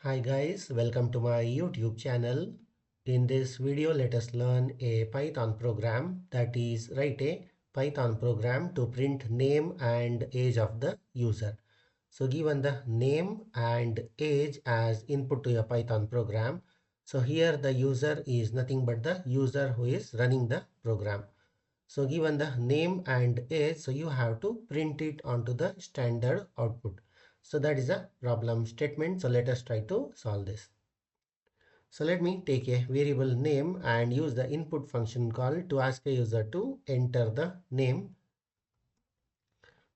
Hi guys, welcome to my YouTube channel. In this video, let us learn a Python program, that is write a Python program to print name and age of the user. So given the name and age as input to a Python program, so here the user is nothing but the user who is running the program. So given the name and age, so you have to print it onto the standard output. So that is a problem statement. So let us try to solve this. So let me take a variable name and use the input function call to ask a user to enter the name.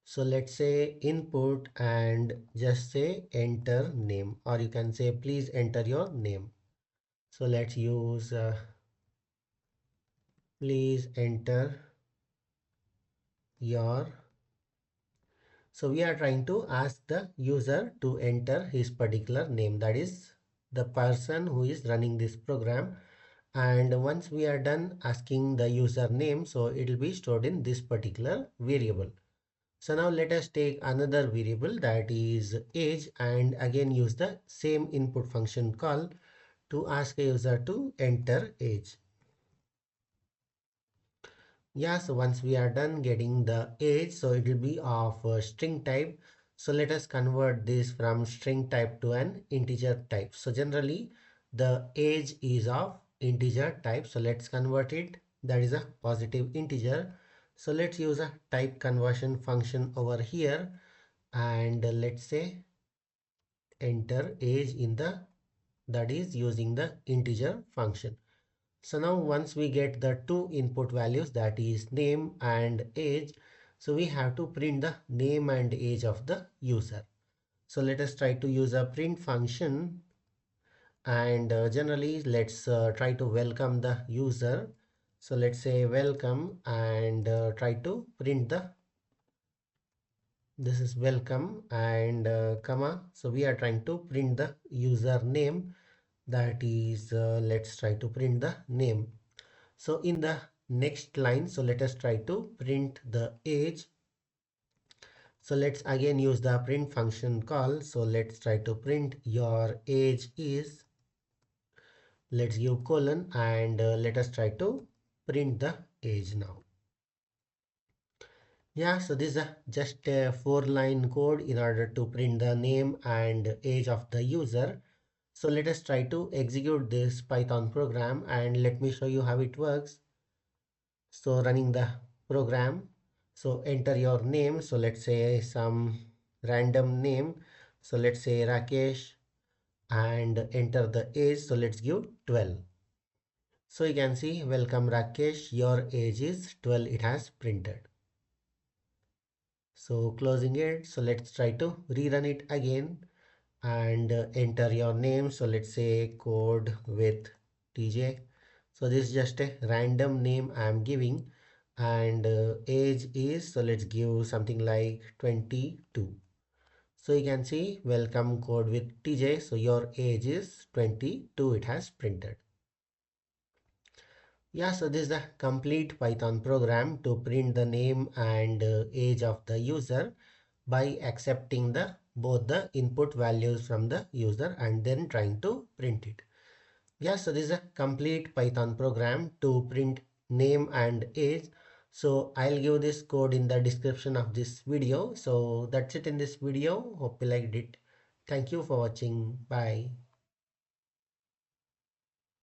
So let's say input and just say enter name, or you can say please enter your name. So let's use please enter your. So we are trying to ask the user to enter his particular name, that is the person who is running this program. And once we are done asking the user name, so it will be stored in this particular variable. So now let us take another variable, that is age, and again use the same input function call to ask a user to enter age. Yeah, so once we are done getting the age, so it will be of string type. So let us convert this from string type to an integer type. So generally the age is of integer type. So let's convert it. That is a positive integer. So let's use a type conversion function over here, and let's say enter age in the, that is using the integer function. So now once we get the two input values, that is name and age, so we have to print the name and age of the user. So let us try to use a print function, and generally let's try to welcome the user. So let's say welcome, and try to print the, this is welcome, and comma. So we are trying to print the username, that is let's try to print the name. So in the next line, so let us try to print the age. So let's again use the print function call. So let's try to print your age is, let's give colon, and let us try to print the age now. Yeah, so this is just a 4-line code in order to print the name and age of the user. So let us try to execute this Python program, and let me show you how it works. So running the program, so enter your name. So let's say some random name. So let's say Rakesh, and enter the age. So let's give 12. So you can see welcome Rakesh, your age is 12, it has printed. So closing it. So let's try to rerun it again, and enter your name. So let's say code with TJ. So this is just a random name I am giving, and age is, so let's give something like 22. So you can see welcome code with TJ. So your age is 22, it has printed. Yeah, so this is the complete Python program to print the name and age of the user by accepting the both the input values from the user and then trying to print it. Yeah, so this is a complete Python program to print name and age. So I'll give this code in the description of this video. So that's it in this video. Hope you liked it. Thank you for watching. Bye.